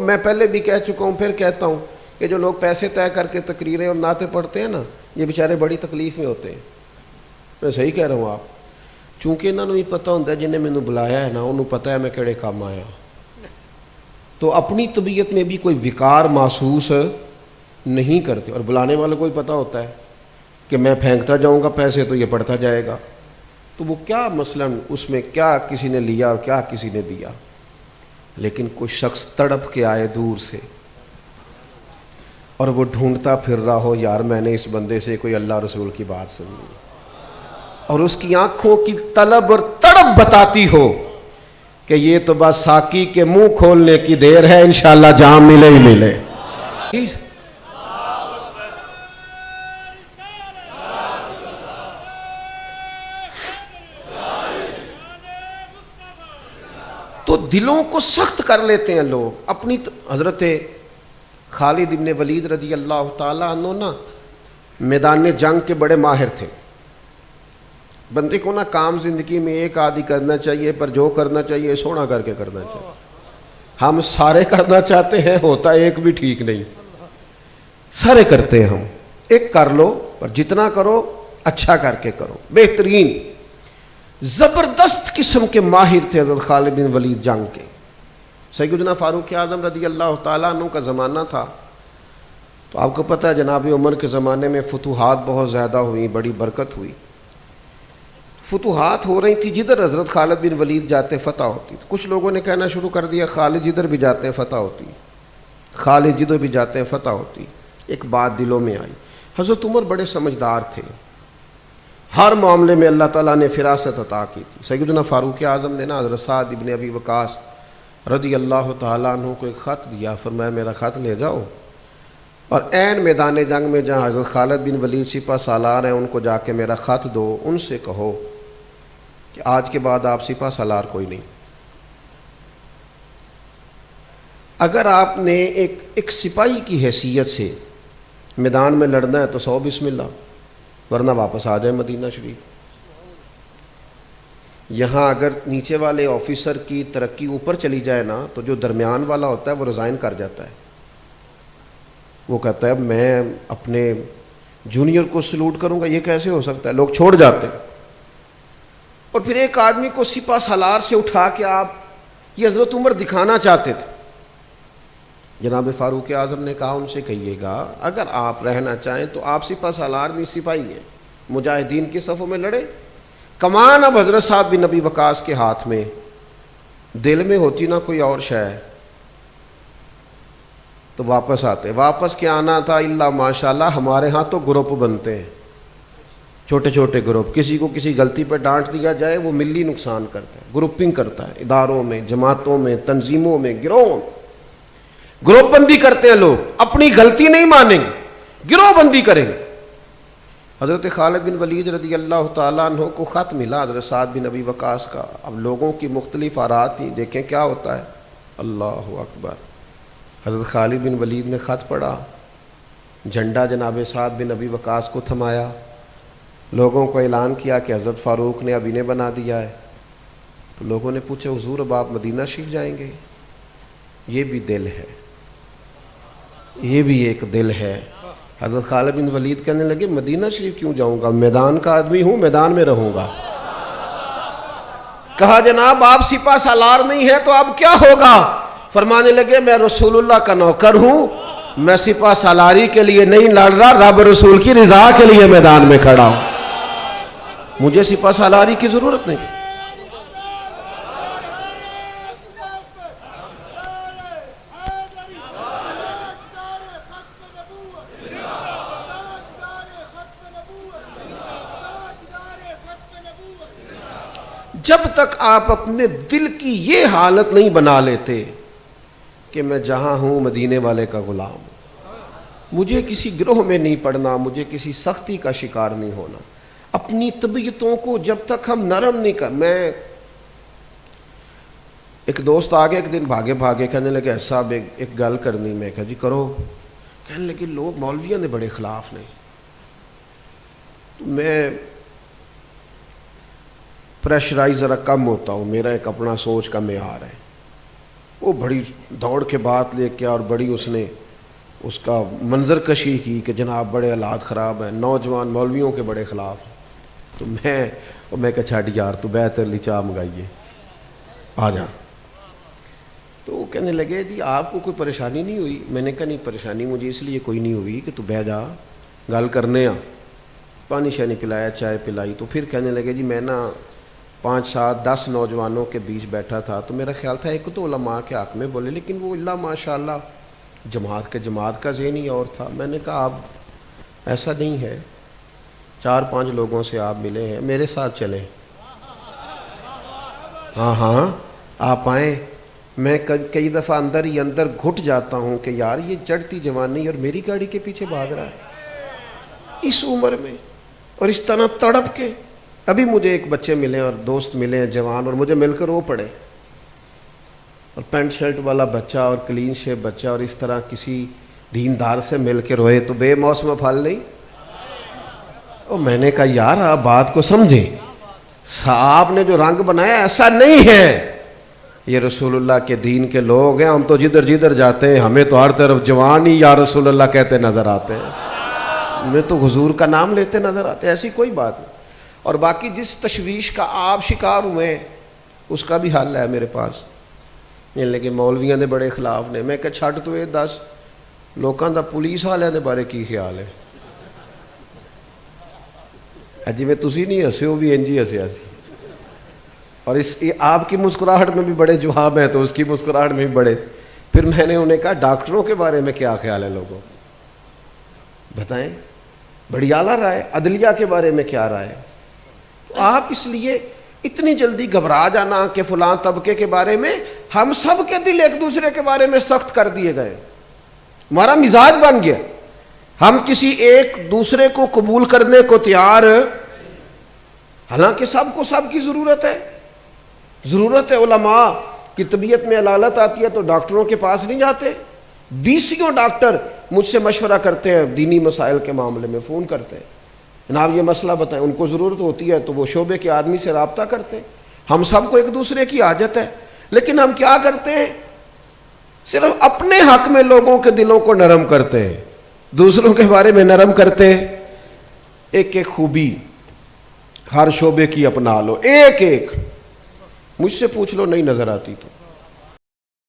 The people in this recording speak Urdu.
میں پہلے بھی کہہ چکا ہوں، پھر کہتا ہوں کہ جو لوگ پیسے طے کر کے تقریریں اور نعتیں پڑھتے ہیں نا، یہ بیچارے بڑی تکلیف میں ہوتے ہیں. میں صحیح کہہ رہا ہوں آپ، چونکہ انہوں نے بھی پتہ ہوتا ہے جنہیں مینوں بلایا ہے نا، انہوں پتہ ہے میں کہڑے کام آیا، تو اپنی طبیعت میں بھی کوئی وقار محسوس نہیں کرتے. اور بلانے والے کو بھی پتہ ہوتا ہے کہ میں پھینکتا جاؤں گا پیسے تو یہ پڑھتا جائے گا، تو وہ کیا مثلاً اس میں کیا کسی نے لیا اور کیا کسی نے دیا. لیکن کوئی شخص تڑپ کے آئے دور سے اور وہ ڈھونڈتا پھر رہا ہو، یار میں نے اس بندے سے کوئی اللہ رسول کی بات سنی، اور اس کی آنکھوں کی طلب اور تڑپ بتاتی ہو کہ یہ تو بس ساقی کے منہ کھولنے کی دیر ہے، انشاءاللہ جہاں ملے ہی ملے. تو دلوں کو سخت کر لیتے ہیں لوگ اپنی. حضرت خالد ابن ولید رضی اللہ تعالیٰ عنہ نا میدان جنگ کے بڑے ماہر تھے. بندے کو نا کام زندگی میں ایک آدھی کرنا چاہیے، پر جو کرنا چاہیے سونا کر کے کرنا چاہیے. ہم سارے کرنا چاہتے ہیں، ہوتا ایک بھی ٹھیک نہیں. سارے کرتے ہیں ہم، ایک کر لو پر جتنا کرو اچھا کر کے کرو. بہترین زبردست قسم کے ماہر تھے حضرت خالد بن ولید جنگ کے. سیدنا فاروق اعظم رضی اللہ تعالیٰ عنہ کا زمانہ تھا، تو آپ کو پتہ ہے جناب عمر کے زمانے میں فتوحات بہت زیادہ ہوئی، بڑی برکت ہوئی. فتوحات ہو رہی تھی، جدھر حضرت خالد بن ولید جاتے فتح ہوتی. کچھ لوگوں نے کہنا شروع کر دیا خالد جدھر بھی جاتے ہیں فتح ہوتی، خالد جدھر بھی جاتے ہیں فتح ہوتی. ایک بات دلوں میں آئی، حضرت عمر بڑے سمجھدار تھے، ہر معاملے میں اللہ تعالیٰ نے فراست عطا کی تھی. سیدنا فاروق اعظم نے نا حضرت سعد ابن ابی وقاص رضی اللہ تعالیٰ عنہ کو ایک خط دیا، فرمایا میرا خط لے جاؤ اور عین میدان جنگ میں جہاں حضرت خالد بن ولید سپہ سالار ہیں ان کو جا کے میرا خط دو، ان سے کہو کہ آج کے بعد آپ سپہ سالار کوئی نہیں. اگر آپ نے ایک سپاہی کی حیثیت سے میدان میں لڑنا ہے تو 100 بسم اللہ، ورنہ واپس آ جائے مدینہ شریف. یہاں اگر نیچے والے آفیسر کی ترقی اوپر چلی جائے نا تو جو درمیان والا ہوتا ہے وہ ریزائن کر جاتا ہے. وہ کہتا ہے میں اپنے جونیئر کو سلوٹ کروں گا، یہ کیسے ہو سکتا ہے، لوگ چھوڑ جاتے ہیں. اور پھر ایک آدمی کو سپہ سالار سے اٹھا کے آپ یہ حضرت عمر دکھانا چاہتے تھے. جناب فاروق اعظم نے کہا ان سے کہیے گا اگر آپ رہنا چاہیں تو آپ سپہ سالار بھی سپاہی ہیں، مجاہدین کی صفوں میں لڑے. کمان اب حضرت صاحب بن ابی وقاص کے ہاتھ میں، دل میں ہوتی نا کوئی اور شے تو واپس آتے. واپس کیا آنا تھا، اللہ ماشاءاللہ ہمارے ہاں تو گروپ بنتے ہیں، چھوٹے چھوٹے گروپ. کسی کو کسی غلطی پہ ڈانٹ دیا جائے وہ ملی نقصان کرتا ہے، گروپنگ کرتا ہے، اداروں میں، جماعتوں میں، تنظیموں میں، گروہ گروپ بندی کرتے ہیں. لوگ اپنی غلطی نہیں مانیں گے، گروہ بندی کریں گے. حضرت خالد بن ولید رضی اللہ تعالیٰ عنہ کو خط ملا حضرت سعد بن ابی وقاص کا. اب لوگوں کی مختلف آراء تھیں، دیکھیں کیا ہوتا ہے. اللہ اکبر. حضرت خالد بن ولید نے خط پڑھا، جھنڈا جناب سعد بن ابی وقاص کو تھمایا، لوگوں کو اعلان کیا کہ حضرت فاروق نے اب انہیں بنا دیا ہے. تو لوگوں نے پوچھا حضور اب آپ مدینہ شریف جائیں گے؟ یہ بھی دل ہے، یہ بھی ایک دل ہے. حضرت خالد بن ولید کہنے لگے مدینہ شریف کیوں جاؤں گا، میدان کا آدمی ہوں، میدان میں رہوں گا. کہا جناب آپ سپہ سالار نہیں ہیں تو اب کیا ہوگا؟ فرمانے لگے میں رسول اللہ کا نوکر ہوں، میں سپہ سالاری کے لیے نہیں لڑ رہا، رب رسول کی رضا کے لیے میدان میں کھڑا ہوں، مجھے سپہ سالاری کی ضرورت نہیں. جب تک آپ اپنے دل کی یہ حالت نہیں بنا لیتے کہ میں جہاں ہوں مدینے والے کا غلام ہوں، مجھے کسی گروہ میں نہیں پڑنا، مجھے کسی سختی کا شکار نہیں ہونا، اپنی طبیعتوں کو جب تک ہم نرم نہیں کر. میں ایک دوست آگے ایک دن بھاگے بھاگے کہنے لگے صاحب ایک گل کرنی. میں کہا جی کرو. کہنے لگے لوگ مولویوں نے بڑے خلاف نے. میں پریشرائز ذرا کم ہوتا ہوں، میرا ایک اپنا سوچ کا معیار ہے. وہ بڑی دوڑ کے بات لے کے اور بڑی اس نے اس کا منظر کشی کی کہ جناب بڑے حالات خراب ہیں، نوجوان مولویوں کے بڑے خلاف۔ تو میں کہا چھاڑ یار تو بہتر لی چاہ منگائیے آ جا۔ تو وہ کہنے لگے جی آپ کو کوئی پریشانی نہیں ہوئی؟ میں نے کہا نہیں پریشانی مجھے اس لیے کوئی نہیں ہوئی کہ تو بہ جا گل کرنے آ۔ پانی شانی پلایا، چائے پلائی، تو پھر کہنے لگے جی میں نا 5 7 10 نوجوانوں کے بیچ بیٹھا تھا، تو میرا خیال تھا ایک تو علماء کے حق میں بولے، لیکن وہ اللہ ماشاء اللہ جماعت کا ذہن ہی اور تھا۔ میں نے کہا آپ ایسا نہیں ہے، 4 5 لوگوں سے آپ ملے ہیں، میرے ساتھ چلیں۔ ہاں آپ آئیں۔ میں کئی دفعہ اندر ہی اندر گھٹ جاتا ہوں کہ یار یہ چڑھتی جوانی اور میری گاڑی کے پیچھے بھاگ رہا ہے اس عمر میں اور اس طرح تڑپ کے۔ ابھی مجھے ایک بچے ملے اور دوست ملے ہیں جوان، اور مجھے مل کر وہ پڑے، اور پینٹ شرٹ والا بچہ اور کلین شیپ بچہ، اور اس طرح کسی دیندار سے مل کے روئے تو بے موسم پھل نہیں۔ اور میں نے کہا یار آپ بات کو سمجھیں، صاحب نے جو رنگ بنایا ایسا نہیں ہے، یہ رسول اللہ کے دین کے لوگ ہیں، ہم تو جدھر جدھر جاتے ہیں ہمیں تو ہر طرف جوان ہی یا رسول اللہ کہتے نظر آتے ہیں، ہمیں تو حضور کا نام لیتے نظر آتے ہیں، ایسی کوئی بات نہیں۔ اور باقی جس تشویش کا آپ شکار ہوئے ہیں اس کا بھی حل ہے میرے پاس۔ لیکن مولویاں دے بڑے خلاف نے۔ میں کہ چھڈ تو یہ دس لوکاں دا پولیس والوں دے بارے کی خیال ہے؟ جی میں تسی نہیں ہسے وہ بھی انجی ہسیا سی، اور اس آپ کی مسکراہٹ میں بھی بڑے جواب ہیں تو اس کی مسکراہٹ میں بھی بڑے۔ پھر میں نے انہیں کہا ڈاکٹروں کے بارے میں کیا خیال ہے لوگوں، بتائیں، بڑی اعلیٰ رائے۔ عدلیہ کے بارے میں کیا رائے؟ آپ اس لیے اتنی جلدی گھبرا جانا کہ فلاں طبقے کے بارے میں، ہم سب کے دل ایک دوسرے کے بارے میں سخت کر دیے گئے، ہمارا مزاج بن گیا، ہم کسی ایک دوسرے کو قبول کرنے کو تیار، حالانکہ سب کو سب کی ضرورت ہے۔ علماء کی طبیعت میں علالت آتی ہے تو ڈاکٹروں کے پاس نہیں جاتے، 20 ڈاکٹر مجھ سے مشورہ کرتے ہیں دینی مسائل کے معاملے میں، فون کرتے ہیں جناب یہ مسئلہ بتائیں، ان کو ضرورت ہوتی ہے تو وہ شعبے کے آدمی سے رابطہ کرتے ہیں۔ ہم سب کو ایک دوسرے کی حاجت ہے، لیکن ہم کیا کرتے ہیں؟ صرف اپنے حق میں لوگوں کے دلوں کو نرم کرتے ہیں، دوسروں کے بارے میں نرم کرتے ہیں۔ ایک ایک خوبی ہر شعبے کی اپنا لو، ایک ایک مجھ سے پوچھ لو نہیں نظر آتی تو